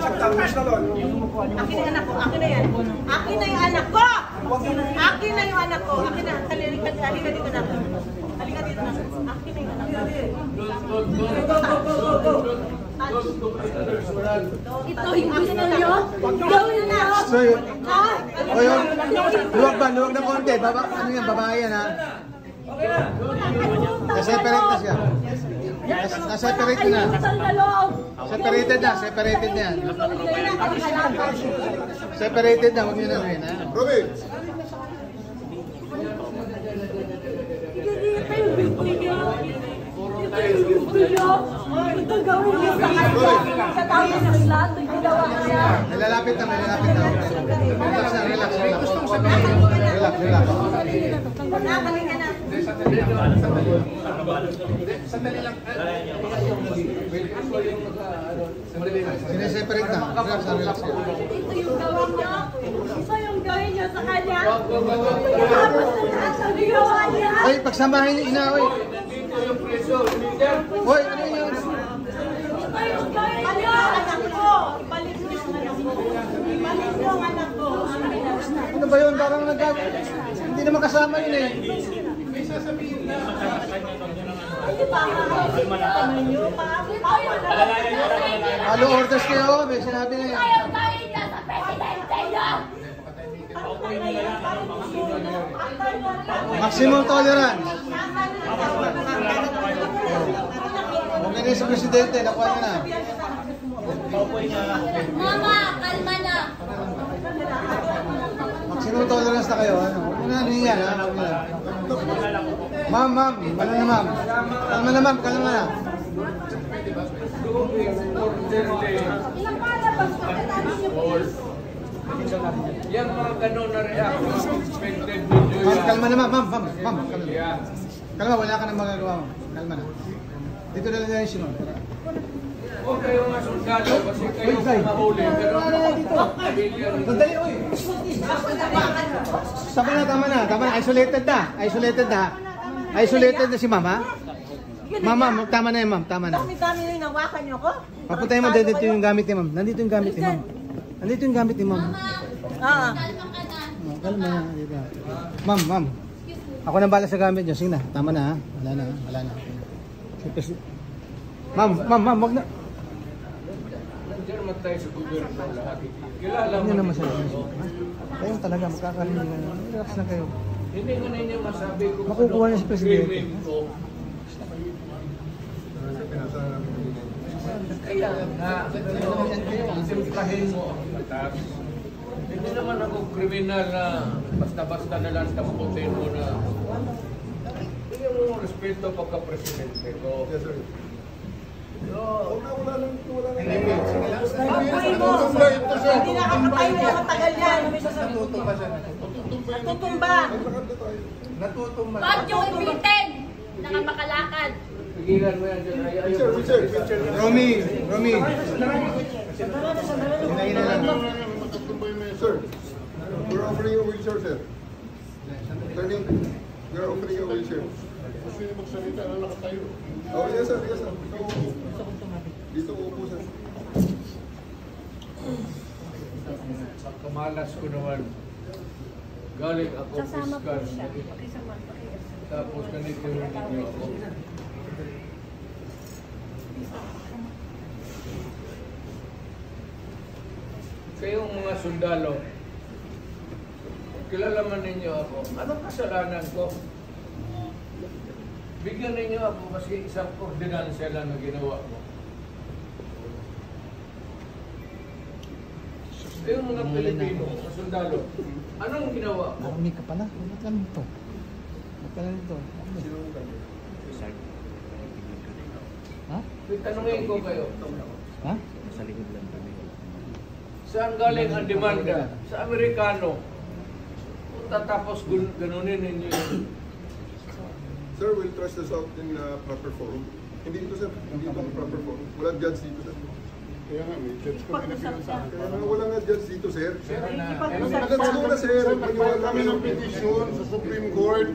Akin na anak ko, akin na yan. Akin na yung anak ko! Akin na yung anak ko, akin na. Halika dito na. Halika dito na. Akin na yung anak ko. Ito yung gusto nyo? Gawin na! So yun. O yun. Luwag na konti. Ano yan? Babae yan ha? Na-separate na siya. Na-separate na. Separated na. Separated na yan. Separated na. Huwag nyo na rin ha? Robin! Ito gawin niyo sa kanya. Sa tao ng lahat, ginawa niya. May lalapit na. Relax na, relax. Nakabalik ka na. Sandali lang. Sineseparate na. Relax. Ito yung gawin niyo. Ito yung gawin niyo sa kanya. Tapos na lahat ang ginawa niya. Oy, pagsamahin niyo ina, oy. Hoy, ano yun? Balik yung anak ko! Balik yung anak ko! Balik yung anak ko! Ano ba yun? Parang hindi naman kasama yun eh. Hindi pa ano nyo? Halo orders kayo, may sinabi na yan. Maximum tolerance. Okay na sa presidente, nakuha niya na. Mama, kalma na! Maximum tolerance na kayo. Ano na yan ha? Ma'am, ano na ma'am? Kalma na ma'am, kalma na. Ilang para ba sa katapos niyo? Yan mga ganun na reaction, expected video Ma'am, yan. kalma na ma'am, kalma. Kalma, wala ka nang magagawa mo. Kalma na. Dito na lang yung sinun. Huwag kayo mga sundalo kasi kayo mahuli. Pero Sandali, oy! Sabi na, tama na. Isolated na si mama. Mama, tama na yun ma'am, tama na. Dami-dami yung nawakan niyo ko? Papuntahin mo, dito yung gamit ni ma'am. Nandito yung gamit ni ma'am. Kalma na, dito. Ma'am. Ako nang bala sa gamit niyo. Sige na, tama na ha. Wala na. Ma'am, wag na. nandiyan naman tayo sa gobyerno lahat. Kilala Hindi mo. naman sa inyo. Kayong talaga, magkakalindigan. Relax na kayo. Hindi ko na inyo masabi kung Makukuha niya si Presidente. screaming ko. Kaya nga, simplahin mo ang batas. Hindi naman ako kriminal na basta-basta na lang taputin mo na bigyan mo respeto pagka-presidente ko. Yes, sir. Wala lang. Pag-uwi mo! Hindi nakakatayo na matagal yan. Natutumba. Ba't yung ipitin? Nakamakalakad. Pigilan mo yan dyan. Picture. Romy. Hinahin na lang. Sir, we're offering a wheelchair, sir. Turning, we're offering a wheelchair. Gusto niyo magsalita na nakatayo? Oh, yes, sir. Dito upo, sir. Kamalas ko naman. Galing ako fiscal. Tapos ganito yung ninyo ako. Kayong mga sundalo, kilala man ninyo ako. Anong kasalanan ko? Bigyan ninyo ako kasi isang ordinansya lang na ginawa ko. Yung mga Pilipino, mga sundalo, anong ginawa ko? Marami ka pala. Ba't lang ito? Ha? Tanungin ko kayo. Ha? Saan galing ang demanda? Sa Amerikano. Kung tatapos ganunin ninyo yun. Sir, we'll trust this out in proper forum. Hindi ito, sir. Hindi ito ang proper forum. Walang judge dito, sir. Kaya nga, may judge ko pinapilan sa akin. Kaya nga, wala nga judge dito, sir. Judge ko na, sir. Maniwala kami ng petition sa Supreme Court.